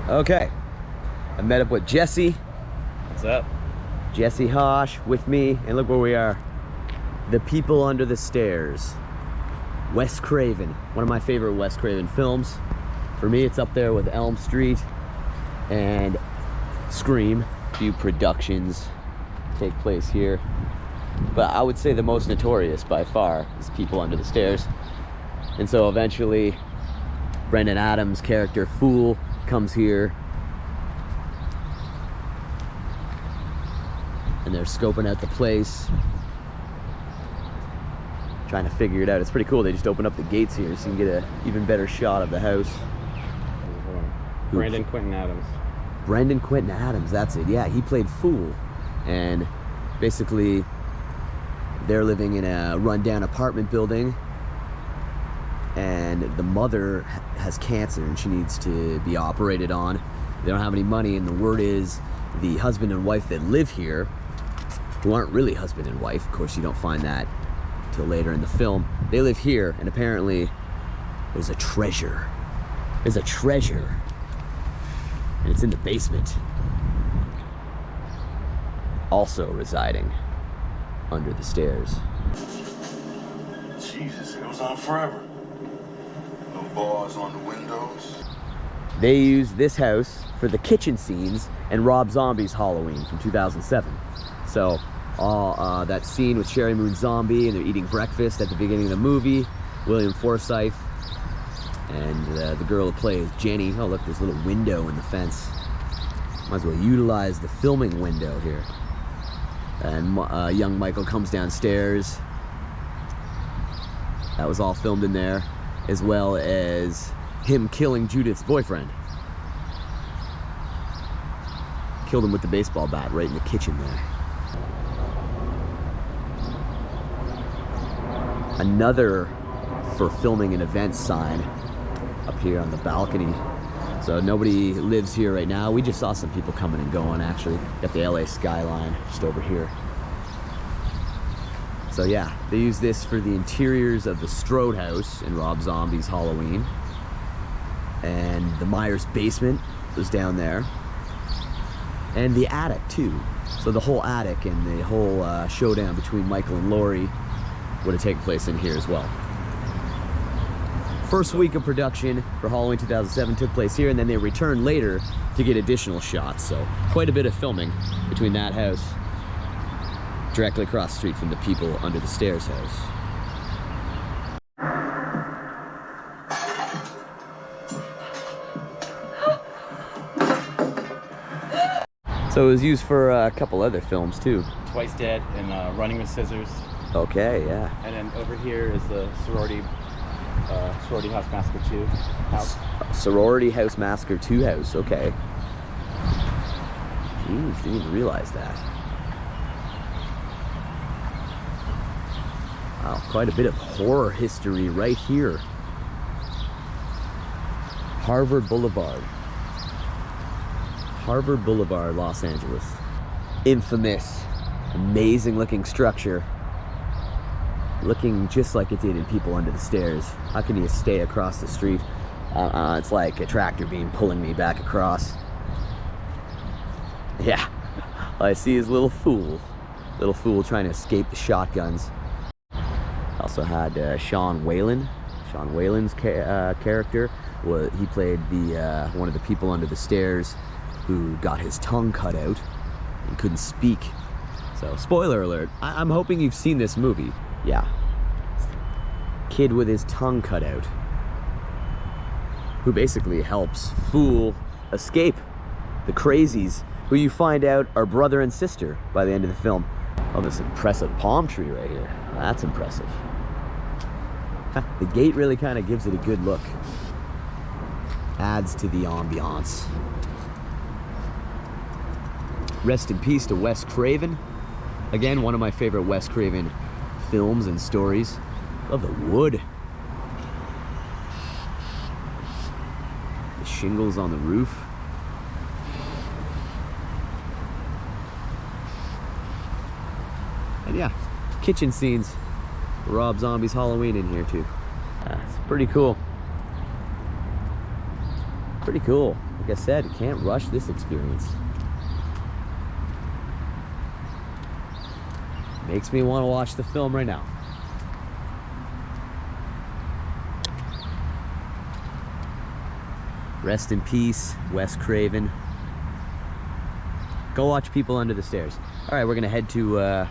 Okay, I met up with Jesse. What's up? Jesse Hosh with me, and look where we are. The People Under the Stairs. Wes Craven, one of my favorite Wes Craven films. For me, it's up there with Elm Street and Scream. A few productions take place here, but I would say the most notorious by far is People Under the Stairs. And so eventually, Brendan Adams' character, Fool, comes here. And they're scoping out the place, trying to figure it out. It's pretty cool. They just open up the gates here so you can get an even better shot of the house. Brandon Quentin Adams. Brandon Quentin Adams, that's it. Yeah, he played Fool. And basically, they're living in a rundown apartment building, and the mother has cancer and she needs to be operated on. They don't have any money, and the word is the husband and wife that live here, who aren't really husband and wife, of course you don't find that till later in the film, they live here, and apparently there's a treasure. There's a treasure, and it's in the basement. Also residing under the stairs. Jesus, it goes on forever. No bars on the windows. They used this house for the kitchen scenes in Rob Zombie's Halloween from 2007. So that scene with Sherry Moon Zombie and they're eating breakfast at the beginning of the movie, William Forsythe and the girl who plays Jenny. Oh look, there's a little window in the fence. Might as well utilize the filming window here. And young Michael comes downstairs. That was all filmed in there, as well as him killing Judith's boyfriend. Killed him with the baseball bat right in the kitchen there. Another for filming an event sign up here on the balcony. So nobody lives here right now. We just saw some people coming and going actually. Got the LA skyline just over here. So yeah, they use this for the interiors of the Strode house in Rob Zombie's Halloween. And the Myers basement was down there. And the attic too. So the whole attic and the whole showdown between Michael and Laurie would have taken place in here as well. First week of production for Halloween 2007 took place here, and then they returned later to get additional shots. So quite a bit of filming between that house, directly across the street from the People Under the Stairs house. So it was used for a couple other films too. Twice Dead and Running with Scissors. Okay, yeah. And then over here is the Sorority House Massacre 2 house. Sorority House Massacre 2 house, okay. Jeez, didn't even realize that. Wow, quite a bit of horror history right here. Harvard Boulevard. Harvard Boulevard, Los Angeles. Infamous, amazing looking structure. Looking just like it did in People Under the Stairs. How can you stay across the street? It's like a tractor beam pulling me back across. Yeah, all I see is little fool trying to escape the shotguns. Also had Sean Whalen. Sean Whalen's character, he played the one of the people under the stairs who got his tongue cut out and couldn't speak. So spoiler alert, I'm hoping you've seen this movie. Yeah, kid with his tongue cut out, who basically helps Fool escape the crazies, who you find out are brother and sister by the end of the film. Oh, this impressive palm tree right here. That's impressive. The gate really kind of gives it a good look. Adds to the ambiance. Rest in peace to Wes Craven. Again, one of my favorite Wes Craven films and stories. Love the wood. The shingles on the roof. And yeah, kitchen scenes. Rob Zombie's Halloween in here too. It's pretty cool. Pretty cool. Like I said, you can't rush this experience. Makes me want to watch the film right now. Rest in peace, Wes Craven. Go watch People Under the Stairs. All right, we're gonna head to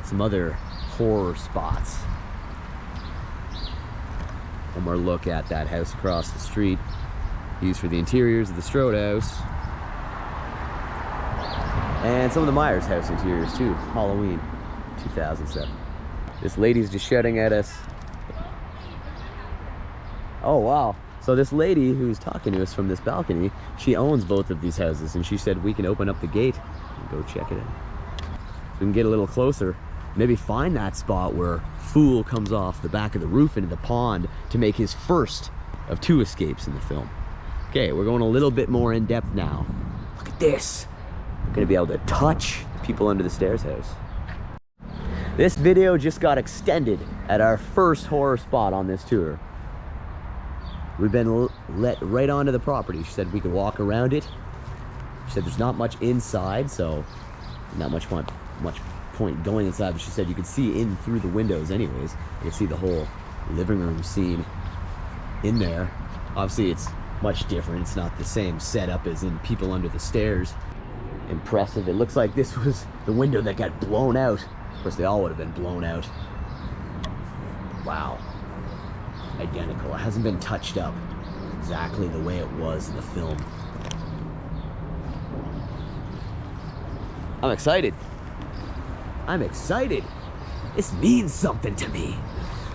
some other horror spots. One more look at that house across the street, used for the interiors of the Strode house. And some of the Myers house interiors too, Halloween 2007. This lady's just shouting at us. Oh wow. So this lady who's talking to us from this balcony, she owns both of these houses, and she said we can open up the gate and go check it out. So we can get a little closer, maybe find that spot where Fool comes off the back of the roof into the pond to make his first of 2 escapes in the film. Okay, we're going a little bit more in depth now. Look at this. We're gonna be able to touch the People Under the Stairs house. This video just got extended at our first horror spot on this tour. We've been let right onto the property. She said we could walk around it. She said there's not much inside, so not much point going inside, but she said you could see in through the windows anyways. You could see the whole living room scene in there. Obviously it's much different. It's not the same setup as in People Under the Stairs. Impressive. It looks like this was the window that got blown out. Of course, they all would have been blown out. Wow. Identical. It hasn't been touched up. Exactly the way it was in the film. I'm excited. I'm excited. This means something to me.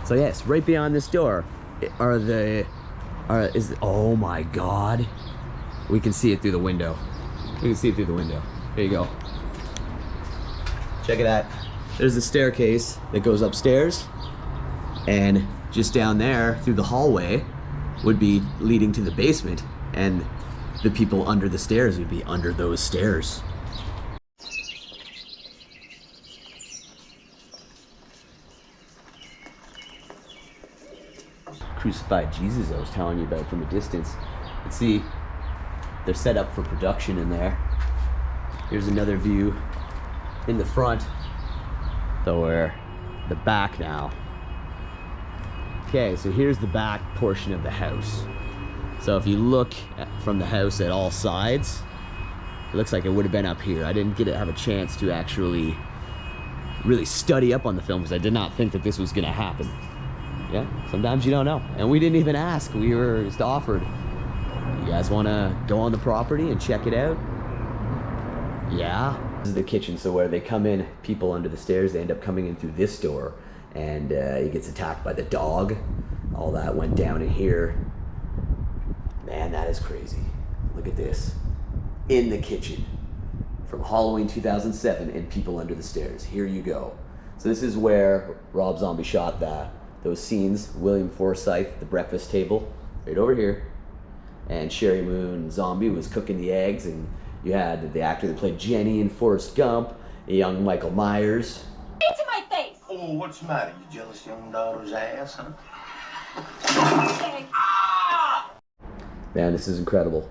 So yes, right beyond this door oh my God. We can see it through the window. We can see it through the window. There you go. Check it out. There's the staircase that goes upstairs, and just down there through the hallway would be leading to the basement, and the people under the stairs would be under those stairs. Crucified Jesus I was telling you about from a distance. You can see they're set up for production in there. Here's another view in the front. So we're the back now. Okay, so here's the back portion of the house. So if you look from the house at all sides, it looks like it would have been up here. I didn't have a chance to actually really study up on the film because I did not think that this was gonna happen. Yeah, sometimes you don't know. And we didn't even ask, we were just offered. You guys wanna go on the property and check it out? Yeah. This is the kitchen, so where they come in, People Under the Stairs, they end up coming in through this door, and he gets attacked by the dog. All that went down in here. Man, that is crazy. Look at this. In the kitchen from Halloween 2007 and People Under the Stairs. Here you go. So this is where Rob Zombie shot those scenes. William Forsythe, the breakfast table, right over here. And Sherry Moon Zombie was cooking the eggs, and you had the actor that played Jenny in Forrest Gump, a young Michael Myers. Into my face! Oh, what's the matter? You jealous young daughter's ass, huh? Man, this is incredible.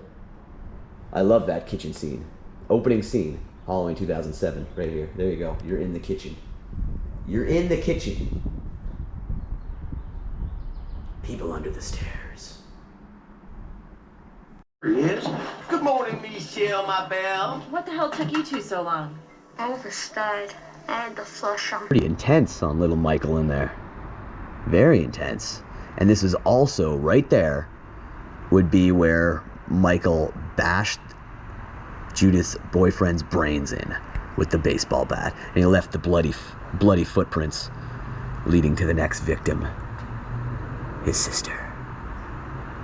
I love that kitchen scene. Opening scene, Halloween 2007, right here. There you go. You're in the kitchen. You're in the kitchen. People Under the Stairs. Here he is. Good morning, Michelle, my belle. What the hell took you two so long? I was a stud. I had to flush them. Pretty intense on little Michael in there. Very intense. And this is also right there would be where Michael bashed Judith's boyfriend's brains in with the baseball bat. And he left the bloody footprints leading to the next victim, his sister.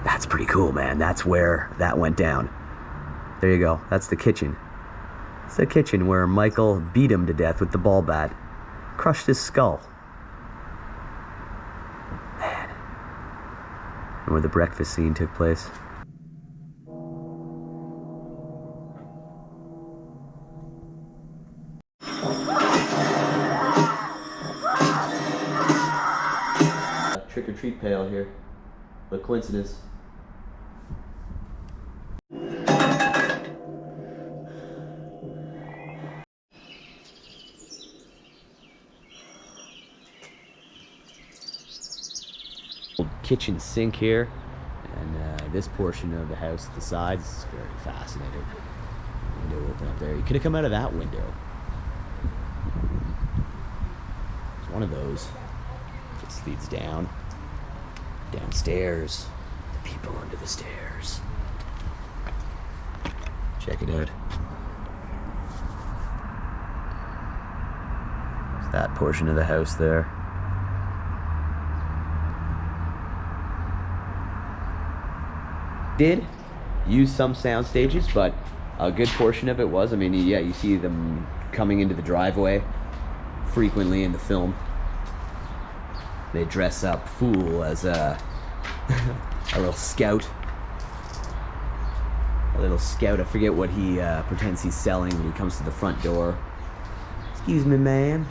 That's pretty cool, man. That's where that went down. There you go. That's the kitchen. It's the kitchen where Michael beat him to death with the ball bat. Crushed his skull. Man. And where the breakfast scene took place. Trick-or-treat pail here. What coincidence. kitchen sink here, and this portion of the house at the sides is very fascinating. Window open up there. You could have come out of that window. It's one of those. This leads downstairs. The people under the stairs. Check it out. There's that portion of the house there. Did use some sound stages, but a good portion of it was, I mean, yeah, you see them coming into the driveway frequently in the film. They dress up Fool as a little scout. A little scout. I forget what he pretends he's selling when he comes to the front door. Excuse me, ma'am.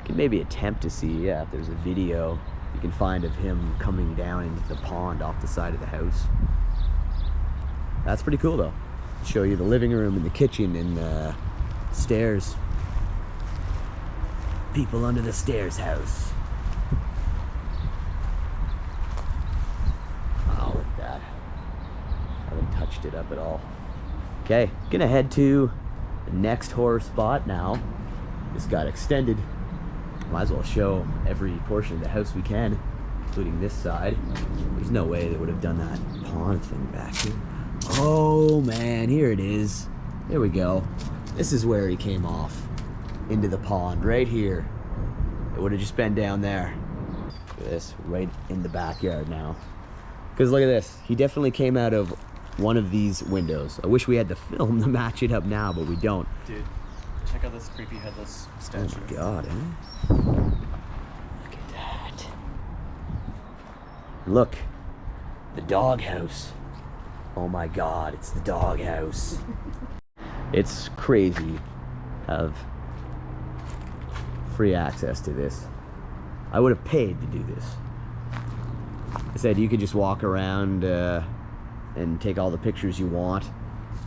Can maybe attempt to see, yeah, if there's a video you can find of him coming down into the pond off the side of the house. That's pretty cool though. Show you the living room and the kitchen and the stairs. People under the stairs house. Oh, look at that. Haven't touched it up at all. Okay, gonna head to the next horror spot now. This got extended. Might as well show every portion of the house we can, including this side. There's no way they would have done that pond thing back here. Oh man, here it is. There we go. This is where he came off into the pond, right here. It would have just been down there. Look at this, right in the backyard now. Because look at this, he definitely came out of one of these windows. I wish we had the film to match it up now, but we don't. Dude, check out this creepy headless statue. Oh my god, eh? Look at that. Look, the doghouse. Oh my god, it's the doghouse. It's crazy of free access to this. I would have paid to do this. I said you could just walk around and take all the pictures you want.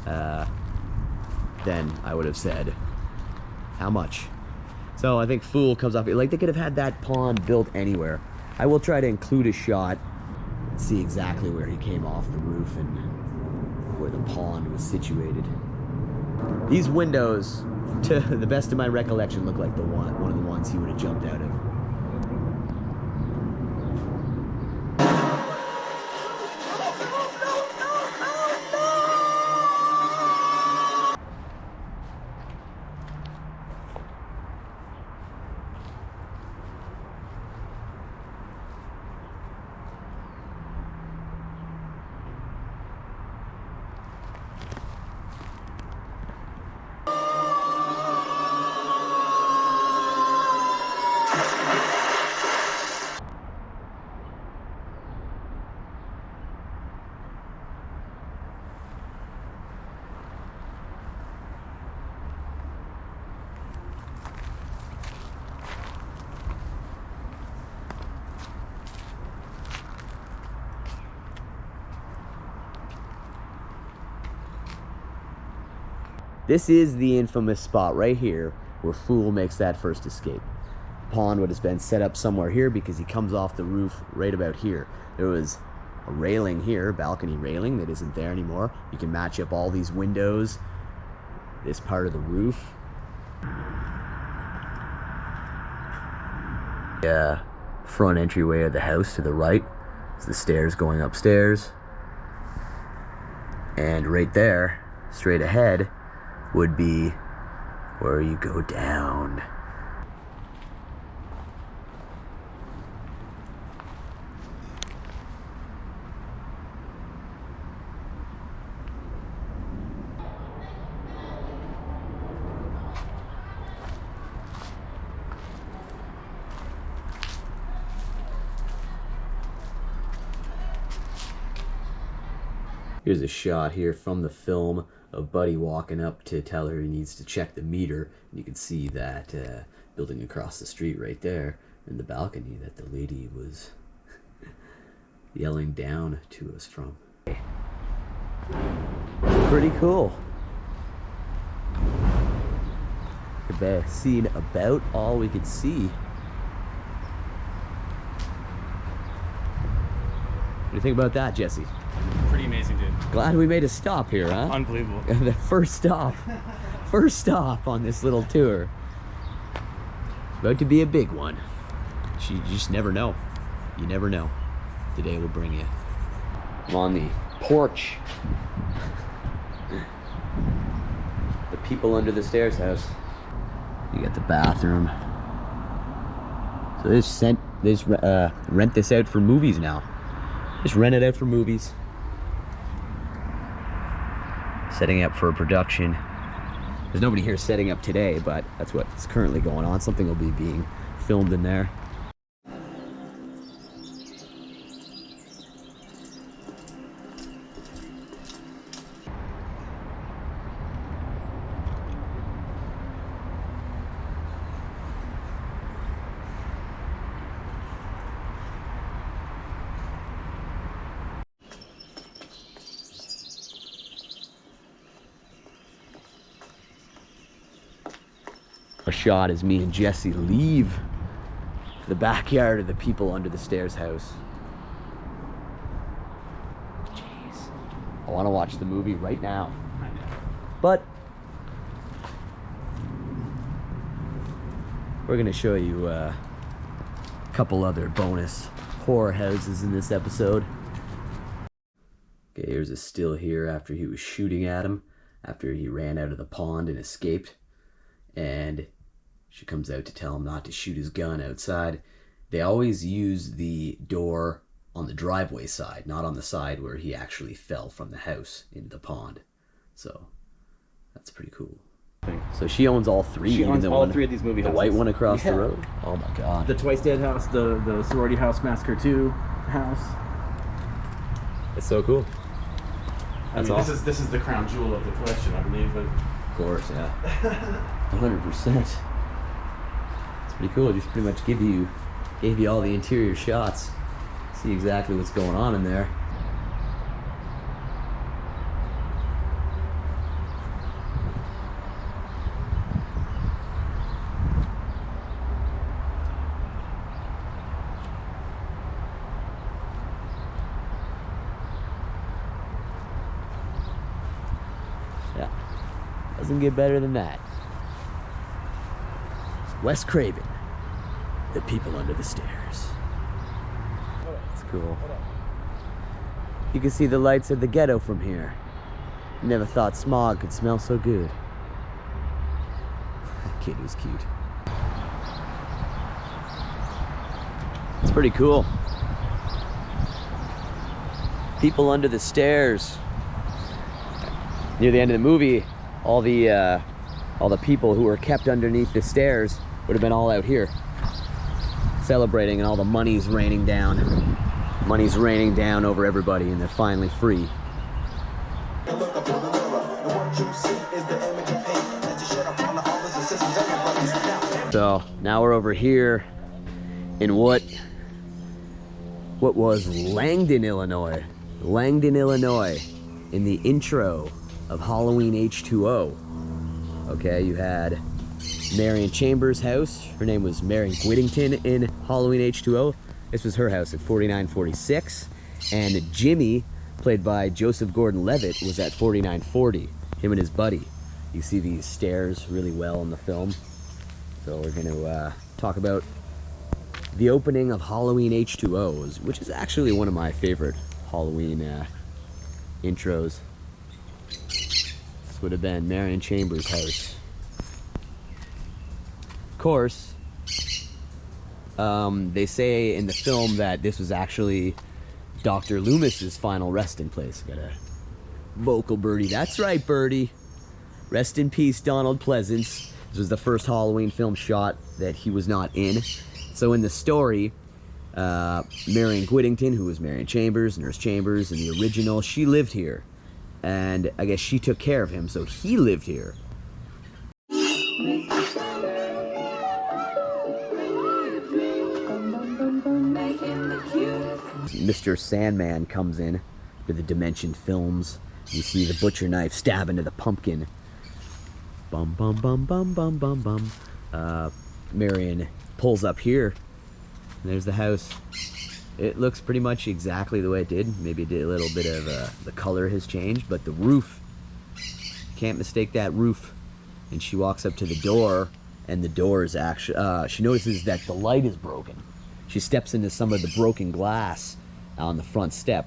Then I would have said, how much? So I think Fool comes off, like they could have had that pond built anywhere. I will try to include a shot and see exactly where he came off the roof and where the pond was situated. These windows, to the best of my recollection, look like one of the ones he would have jumped out of. This is the infamous spot right here where Fool makes that first escape. The pond would have been set up somewhere here because he comes off the roof right about here. There was a railing here, balcony railing, that isn't there anymore. You can match up all these windows, this part of the roof. The front entryway of the house to the right is the stairs going upstairs. And right there, straight ahead, would be where you go down. Here's a shot here from the film of Buddy walking up to tell her he needs to check the meter. And you can see that building across the street right there in the balcony that the lady was yelling down to us from. Pretty cool. Seen about all we could see. What do you think about that, Jesse? Pretty amazing, dude. Glad we made a stop here, huh? Unbelievable. The first stop. First stop on this little tour. About to be a big one. You just never know. You never know. Today will bring you. I'm on the porch. The people under the stairs house. You got the bathroom. So they just rent this out for movies now. Just rent it out for movies. Setting up for a production. There's nobody here setting up today, but that's what's currently going on. Something will be being filmed in there. A shot as me and Jesse leave the backyard of the people under the stairs house. Jeez. I want to watch the movie right now. But we're going to show you a couple other bonus horror houses in this episode. Okay, here's a still here after he was shooting at him, after he ran out of the pond and escaped. And she comes out to tell him not to shoot his gun outside. They always use the door on the driveway side, not on the side where he actually fell from the house into the pond. So that's pretty cool. So she owns all three. She owns all one, three of these movie the houses. white one across the road. Oh my god. The Twice Dead house, the Sorority House Massacre 2 house. It's so cool. That's awesome. This is the crown jewel of the collection, I believe. But Of course, yeah. 100%. It's pretty cool. It just pretty much gave you all the interior shots. See exactly what's going on in there. Yeah. Doesn't get better than that. Wes Craven, The People Under the Stairs. It's cool. You can see the lights of the ghetto from here. Never thought smog could smell so good. That kid was cute. It's pretty cool. People Under the Stairs. Near the end of the movie, all the people who were kept underneath the stairs would have been all out here celebrating, and all the money's raining down. Money's raining down over everybody, and they're finally free. So now we're over here in what was Langdon, Illinois. Langdon, Illinois, in the intro of Halloween H2O. Okay, you had Marion Chambers' house. Her name was Marion Whittington in Halloween H2O. This was her house at 4946. And Jimmy, played by Joseph Gordon-Levitt, was at 4940. Him and his buddy. You see these stairs really well in the film. So we're going to talk about the opening of Halloween H2O, which is actually one of my favorite Halloween intros. This would have been Marion Chambers' house. Of course, they say in the film that this was actually Dr. Loomis's final resting place. Got a vocal birdie. That's right, birdie. Rest in peace, Donald Pleasance. This was the first Halloween film shot that he was not in. So in the story, Marion Whittington, who was Marion Chambers, Nurse Chambers in the original, she lived here. And I guess she took care of him, so he lived here. Mr. Sandman comes in to the Dimension Films. You see the butcher knife stab into the pumpkin. Bum, bum, bum, bum, bum, bum, bum. Marion pulls up here, and there's the house. It looks pretty much exactly the way it did. Maybe a little bit of the color has changed, but the roof, can't mistake that roof. And she walks up to the door, and the door is actually, she notices that the light is broken. She steps into some of the broken glass on the front step.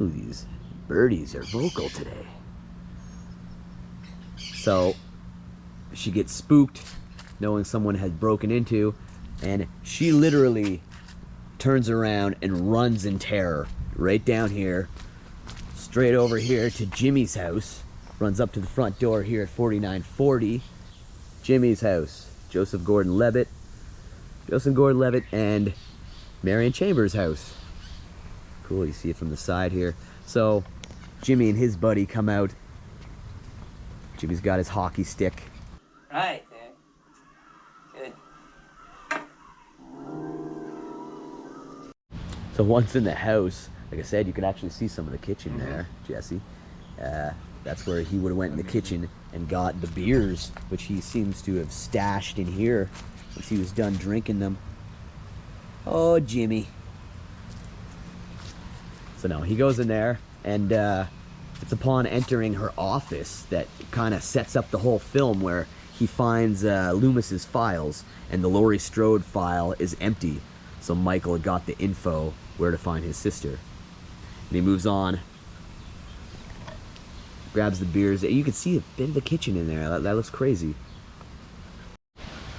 Ooh, these birdies are vocal today. So she gets spooked knowing someone has broken into, and she literally turns around and runs in terror right down here, straight over here to Jimmy's house, runs up to the front door here at 4940. Jimmy's house, Joseph Gordon-Levitt and Marion Chambers' house. Cool, you see it from the side here. So Jimmy and his buddy come out. Jimmy's got his hockey stick. Right there. Good. So once in the house, like I said, you can actually see some of the kitchen there, Jesse. That's where he would have went in the kitchen and got the beers, which he seems to have stashed in here once he was done drinking them. Oh, Jimmy. So no, he goes in there, and it's upon entering her office that kind of sets up the whole film, where he finds Loomis's files, and the Laurie Strode file is empty. So Michael had got the info where to find his sister. And he moves on, grabs the beers. You can see a bit of the kitchen in there. That looks crazy.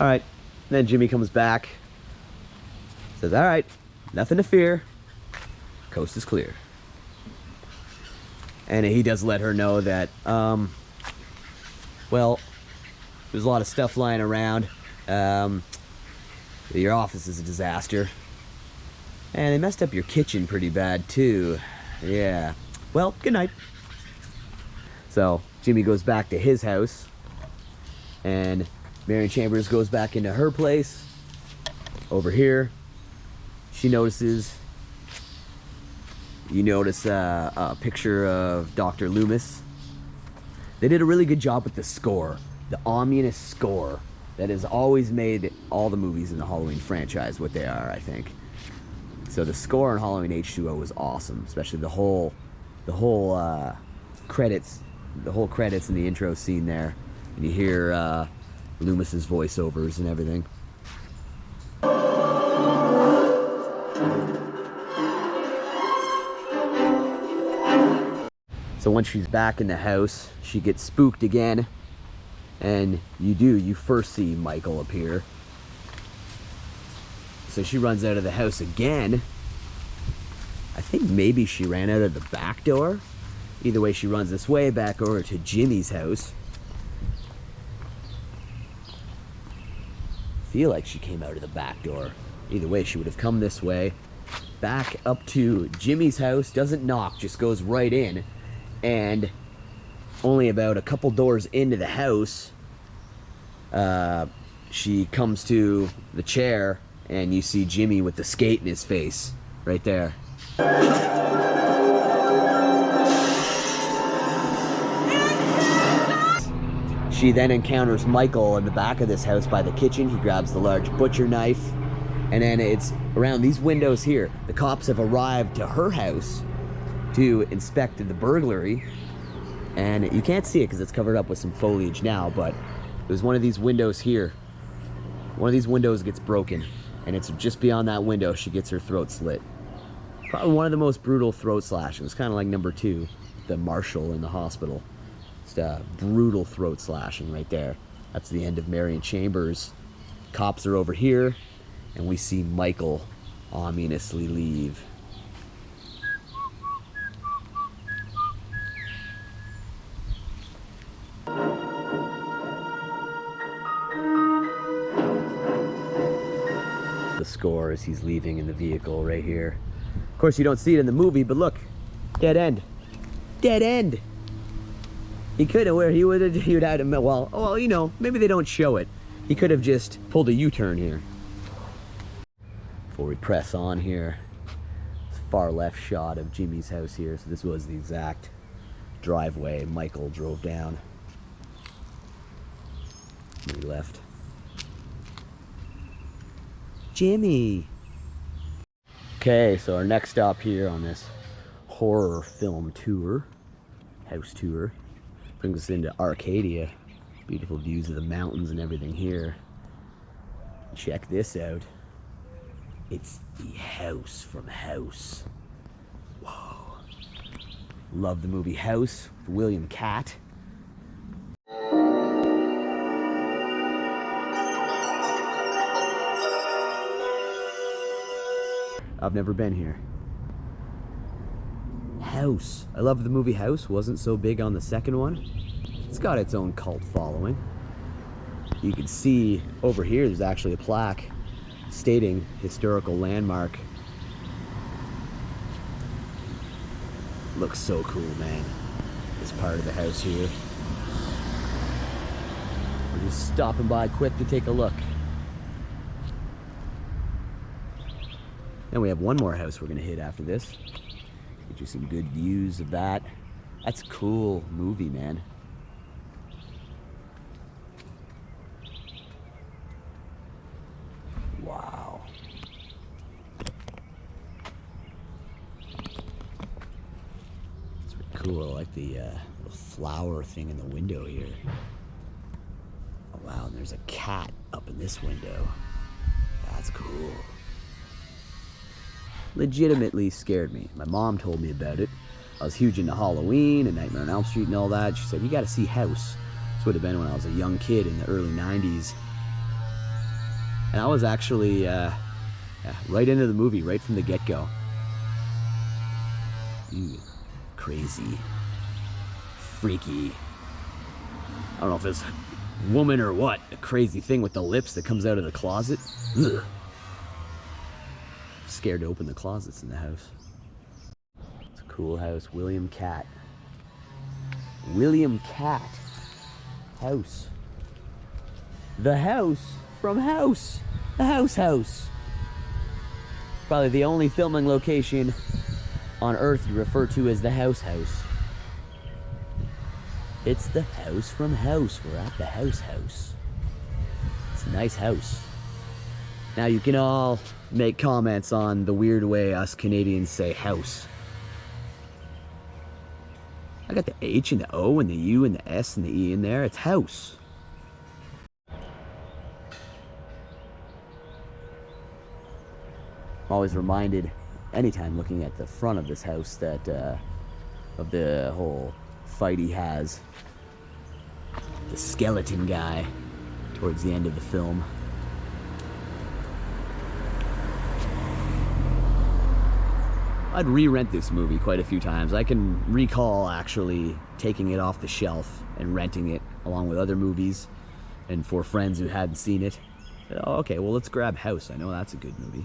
All right, then Jimmy comes back, says, all right, nothing to fear. Coast is clear. And he does let her know that, well, there's a lot of stuff lying around. Your office is a disaster. And they messed up your kitchen pretty bad, too. Yeah. Well, good night. So Jimmy goes back to his house, and Marion Chambers goes back into her place. Over here, she notices, you notice a picture of Dr. Loomis. They did a really good job with the score, the ominous score that has always made all the movies in the Halloween franchise what they are, I think. So the score on Halloween H2O was awesome, especially the whole credits in the intro scene there, and you hear Loomis's voiceovers and everything. So once she's back in the house, she gets spooked again, and you first see Michael appear. So she runs out of the house again. I think maybe she ran out of the back door. Either way, she runs this way back over to Jimmy's house. Feel like she came out of the back door. Either way, she would have come this way, back up to Jimmy's house, doesn't knock, just goes right in, and only about a couple doors into the house, she comes to the chair, and you see Jimmy with the skate in his face, right there. She then encounters Michael in the back of this house by the kitchen. He grabs the large butcher knife, and then it's around these windows here. The cops have arrived to her house to inspect the burglary, and you can't see it because it's covered up with some foliage now, but there's one of these windows here. One of these windows gets broken, and it's just beyond that window she gets her throat slit. Probably one of the most brutal throat slashings, kind of like number 2, the Marshall in the hospital. Just a brutal throat slashing right there. That's the end of Marion Chambers. Cops are over here, and we see Michael ominously leave. The score as he's leaving in the vehicle right here. Of course, you don't see it in the movie, but look, dead end. Dead end. He could have, he would have, well, you know, maybe they don't show it. He could have just pulled a U-turn here. Before we press on here, far left shot of Jimmy's house here. So this was the exact driveway Michael drove down when he left. Jimmy! Okay, so our next stop here on this horror film tour, house tour, brings us into Arcadia. Beautiful views of the mountains and everything here. Check this out. It's the house from House. Whoa. Love the movie House with William Catt. I've never been here. House. I love the movie House. Wasn't so big on the second one. It's got its own cult following. You can see over here there's actually a plaque stating historical landmark. Looks so cool, man. This part of the house here. We're just stopping by quick to take a look. Then we have one more house we're gonna hit after this. Get you some good views of that. That's a cool movie, man. Wow. It's pretty cool. I like the little flower thing in the window here. Oh, wow, and there's a cat up in this window. That's cool. Legitimately scared me. My mom told me about it. I was huge into Halloween and Nightmare on Elm Street and all that. She said, you gotta see House. This would have been when I was a young kid in the early 90s. And I was actually right into the movie, right from the get-go. Crazy. Freaky. I don't know if it's a woman or what. A crazy thing with the lips that comes out of the closet. Ugh. Scared to open the closets in the house. It's a cool house. William Catt. William Catt. House. The house from House. The house. Probably the only filming location on Earth you refer to as the house. It's the house from House. We're at the house. It's a nice house. Now you can all make comments on the weird way us Canadians say house. I got the H and the O and the U and the S and the E in there. It's house. I'm always reminded, anytime looking at the front of this house, that of the whole fight he has, the skeleton guy, towards the end of the film. I'd re-rent this movie quite a few times. I can recall actually taking it off the shelf and renting it along with other movies, and for friends who hadn't seen it. Oh, okay, well, let's grab House. I know that's a good movie.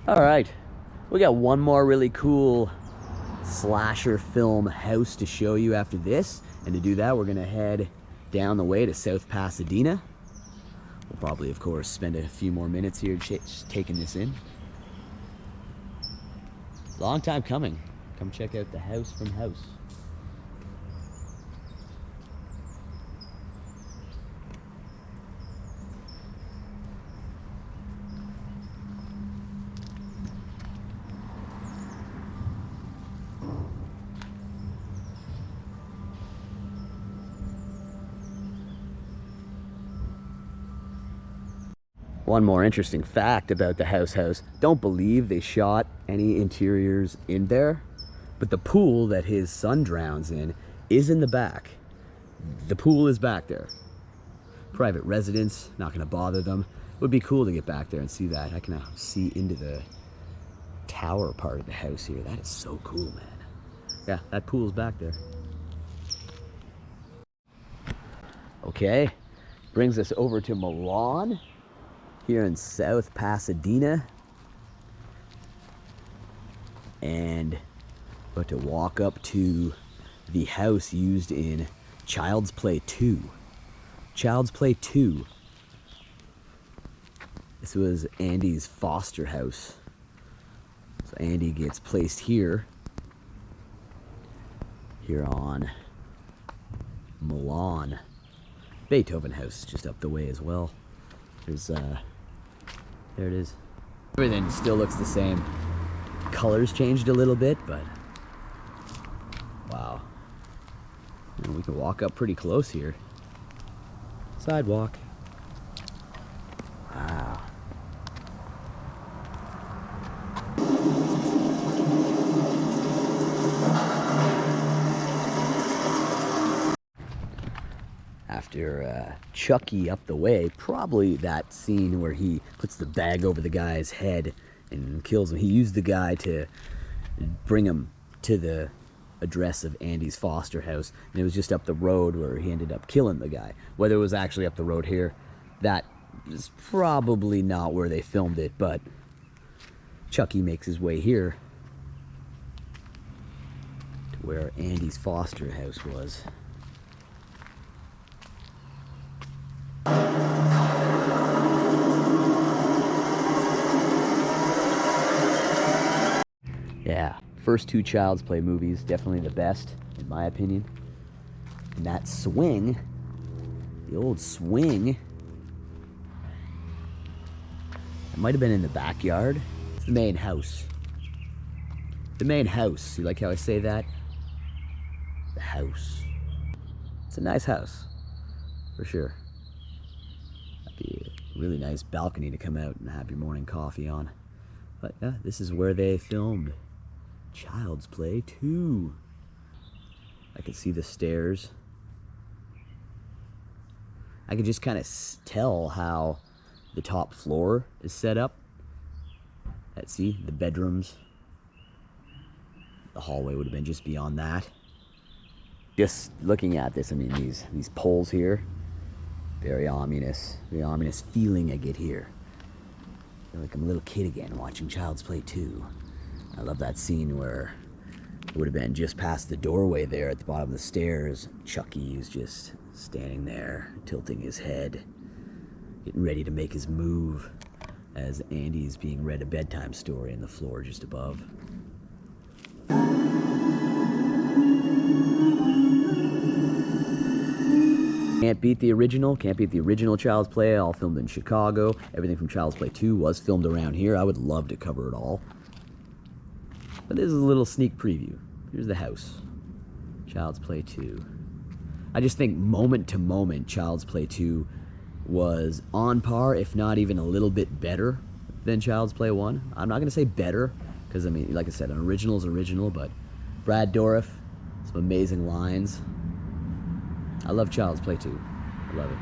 All right, we got one more really cool slasher film house to show you after this, and to do that we're gonna head down the way to South Pasadena. We'll probably, of course, spend a few more minutes here just taking this in. Long time coming. Come check out the house from House. One more interesting fact about the house. Don't believe they shot any interiors in there, but the pool that his son drowns in is in the back. The pool is back there. Private residence, not gonna bother them. It would be cool to get back there and see that. I can now see into the tower part of the house here. That is so cool, man. Yeah, that pool's back there. Okay, brings us over to Milan, here in South Pasadena, and about to walk up to the house used in Child's Play 2. Child's Play 2. This was Andy's foster house Andy gets placed here on Milan. Beethoven House just up the way as well. There's there it is. Everything still looks the same. Colors changed a little bit, but wow. And we can walk up pretty close here. Sidewalk. Wow. After Chucky up the way, probably that scene where he puts the bag over the guy's head and kills him. He used the guy to bring him to the address of Andy's foster house, and it was just up the road where he ended up killing the guy. Whether it was actually up the road here, that is probably not where they filmed it, but Chucky makes his way here to where Andy's foster house was. Yeah, first two Child's Play movies, definitely the best, in my opinion. And that swing, the old swing, it might have been in the backyard. It's the main house. The main house. You like how I say that? The house. It's a nice house, for sure. That'd be a really nice balcony to come out and have your morning coffee on. But yeah, this is where they filmed Child's Play 2. I could see the stairs. I could just kind of tell how the top floor is set up. Let's see, the bedrooms. The hallway would have been just beyond that. Just looking at this, I mean, these poles here, very ominous feeling I get here. I feel like I'm a little kid again watching Child's Play 2. I love that scene where it would have been just past the doorway there at the bottom of the stairs. Chucky is just standing there, tilting his head, getting ready to make his move as Andy's being read a bedtime story on the floor just above. Can't beat the original Child's Play, all filmed in Chicago. Everything from Child's Play 2 was filmed around here. I would love to cover it all. But this is a little sneak preview. Here's the house. Child's Play 2. I just think moment to moment, Child's Play 2 was on par, if not even a little bit better than Child's Play 1. I'm not going to say better, because I mean, like I said, an original is original, but Brad Dourif, some amazing lines. I love Child's Play 2. I love it.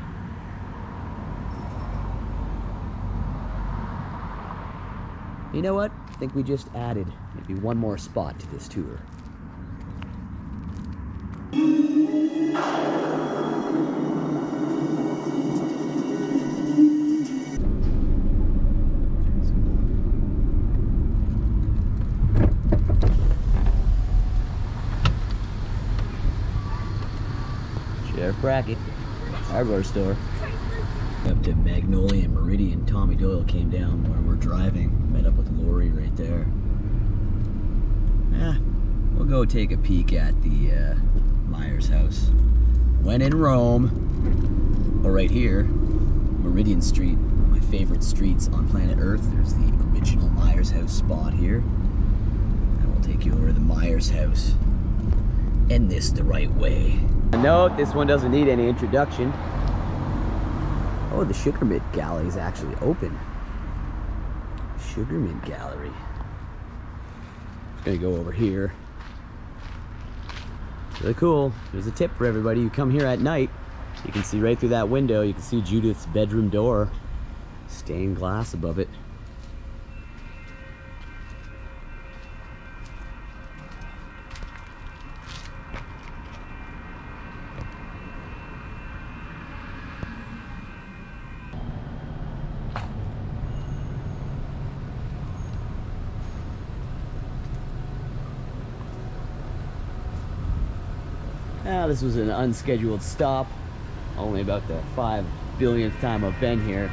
You know what? I think we just added maybe one more spot to this tour. Sheriff Brackett, hardware store. Up to Magnolia and Meridian. Tommy Doyle came down where we're driving, met up with Lori right there. We'll go take a peek at the Myers house. When in Rome, or right here, Meridian Street, one of my favorite streets on planet Earth. There's the original Myers house spot here. And we'll take you over to the Myers house. End this the right way. Note, this one doesn't need any introduction. Oh, the Sugarmint Gallery is actually open. Sugarmint Gallery. Just gonna go over here. Really cool. There's a tip for everybody. You come here at night, you can see right through that window, you can see Judith's bedroom door. Stained glass above it. This was an unscheduled stop, only about the 5 billionth time I've been here.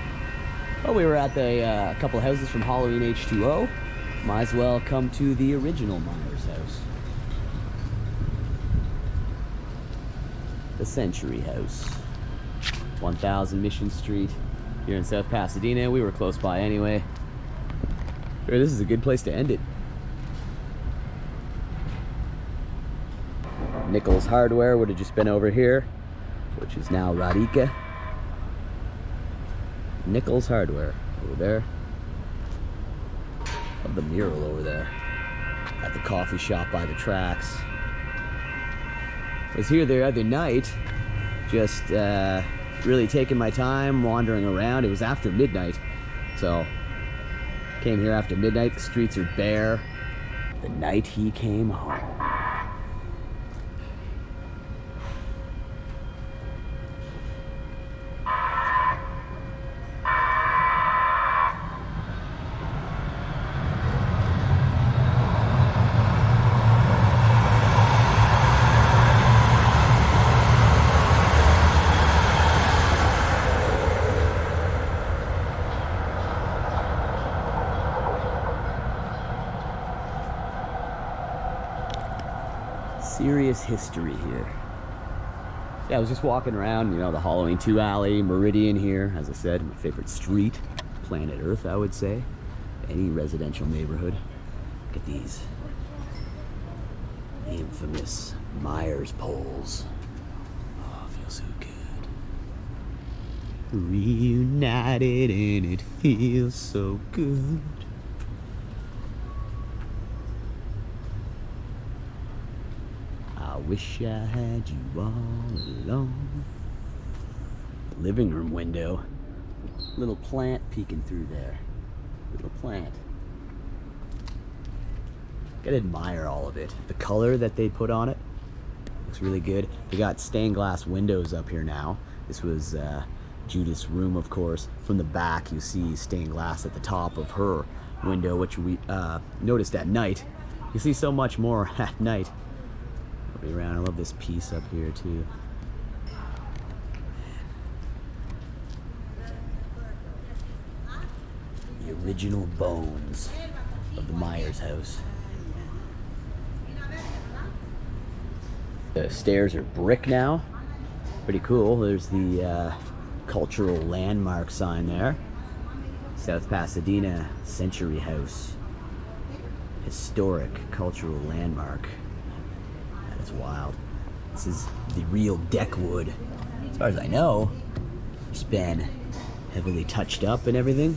But we were at a couple houses from Halloween H2O. Might as well come to the original Myers house. The Century House. 1000 Mission Street here in South Pasadena. We were close by anyway. This is a good place to end it. Nichols Hardware would have just been over here, which is now Radica. Nichols Hardware over there. Love the mural over there. At the coffee shop by the tracks. I was here the other night, just really taking my time, wandering around. It was after midnight, so came here after midnight. The streets are bare. The night he came home. Serious history here. Yeah, I was just walking around, you know, the Halloween 2 alley, Meridian here, as I said, my favorite street, planet Earth, I would say. Any residential neighborhood. Look at these infamous Myers poles. Oh, it feels so good. Reunited and it feels so good. I wish I had you all along. Living room window. Little plant peeking through there. Little plant. Gotta admire all of it. The color that they put on it looks really good. They got stained glass windows up here now. This was Judith's room, of course. From the back, you see stained glass at the top of her window, which we noticed at night. You see so much more at night. Around. I love this piece up here too. The original bones of the Myers house. The stairs are brick now. Pretty cool. There's the cultural landmark sign there. South Pasadena Century House. Historic cultural landmark. It's wild. This is the real deck wood. As far as I know, it's been heavily touched up and everything.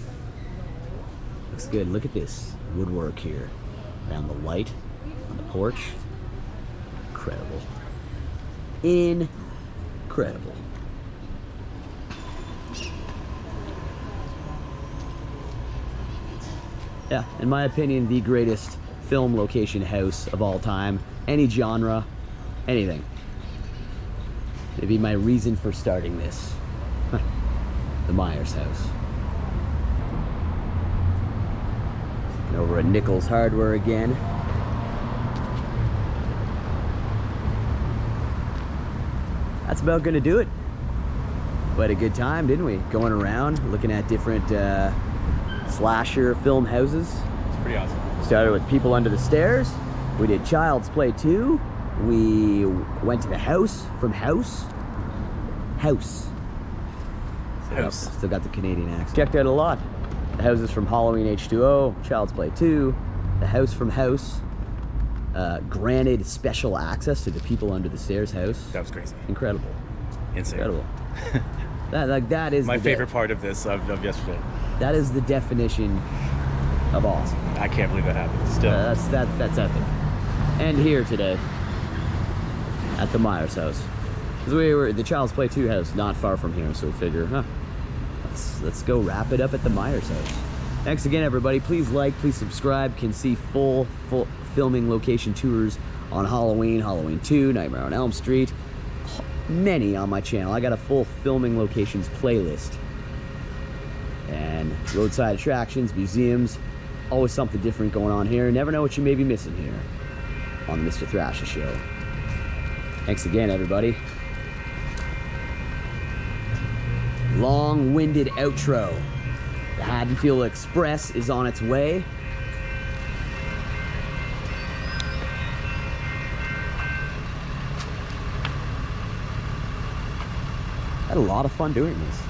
Looks good. Look at this woodwork here. Around the light on the porch. Incredible. Incredible. Yeah, in my opinion, the greatest film location house of all time. Any genre. Anything. Maybe my reason for starting this. The Myers house. And over at Nichols Hardware again. That's about gonna do it. We had a good time, didn't we? Going around, looking at different slasher film houses. It's pretty awesome. Started with People Under the Stairs. We did Child's Play 2. We went to the house from House. Still got the Canadian accent. Checked out a lot. The houses from Halloween H2O, Child's Play 2, the house from House. Granted special access to the People Under the Stairs house. That was crazy. Incredible. Insane. Incredible. that is my favorite part of this of yesterday. That is the definition of awesome. I can't believe that happened. Still. That's epic. And here today at the Myers house. Because we were the Child's Play 2 house not far from here, so we figure, let's go wrap it up at the Myers house. Thanks again, everybody. Please like, please subscribe. Can see full filming location tours on Halloween, Halloween 2, Nightmare on Elm Street. Many on my channel. I got a full filming locations playlist. And roadside attractions, museums, always something different going on here. Never know what you may be missing here on the Mr. Thrasher Show. Thanks again, everybody. Long-winded outro. The Haddonfield Express is on its way. Had a lot of fun doing this.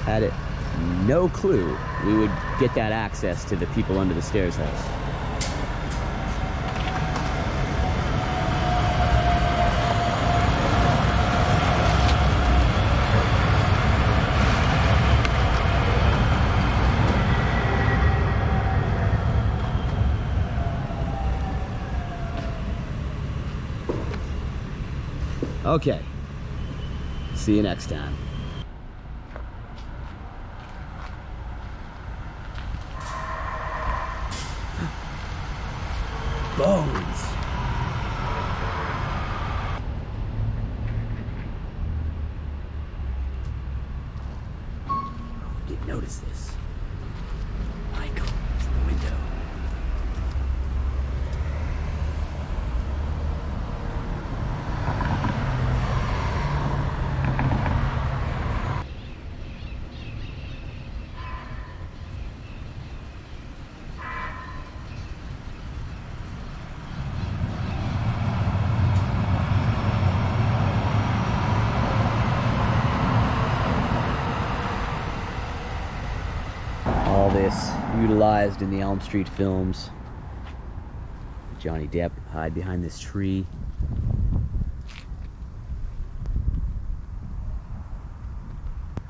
Had it no clue we would get that access to the people under the stairs house. Okay. See you next time. Bones. Didn't notice this. Michael is in the window. All this utilized in the Elm Street films. Johnny Depp hide behind this tree.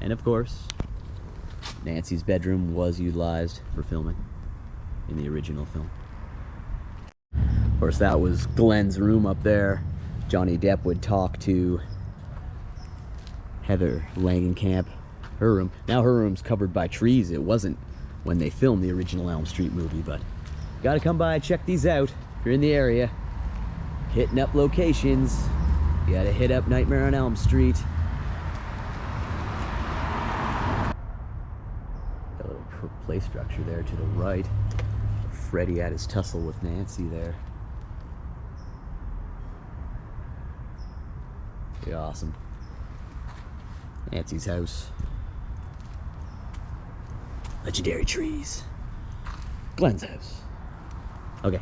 And of course, Nancy's bedroom was utilized for filming in the original film. Of course, that was Glenn's room up there. Johnny Depp would talk to Heather Langenkamp, her room. Now her room's covered by trees. It wasn't when they filmed the original Elm Street movie, but gotta come by and check these out if you're in the area. Hitting up locations. You gotta hit up Nightmare on Elm Street. Got a little play structure there to the right. Freddy had his tussle with Nancy there. Pretty awesome. Nancy's house. Legendary trees. Glenn's house. Okay.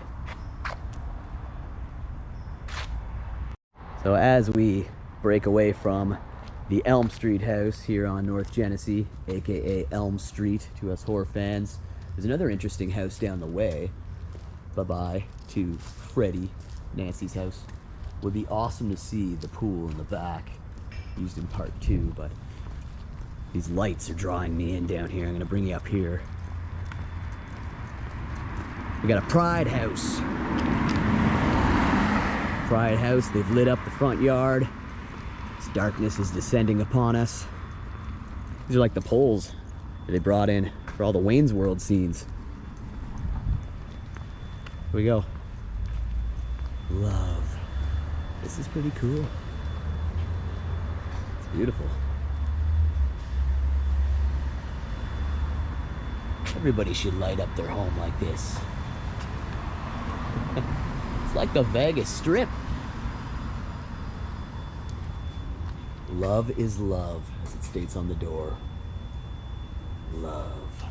So as we break away from the Elm Street house here on North Genesee, aka Elm Street to us horror fans, there's another interesting house down the way. Bye-bye to Freddy, Nancy's house. Would be awesome to see the pool in the back, used in part 2, but these lights are drawing me in down here. I'm gonna bring you up here. We got a Pride house. Pride house, they've lit up the front yard. This darkness is descending upon us. These are like the poles that they brought in for all the Wayne's World scenes. Here we go. Love. This is pretty cool. It's beautiful. Everybody should light up their home like this. It's like the Vegas Strip. Love is love, as it states on the door. Love.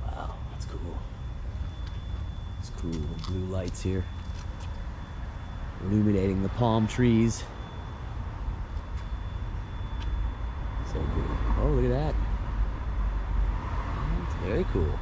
Wow, that's cool. It's cool, the blue lights here. Illuminating the palm trees. So cool. Oh, look at that. It's very cool.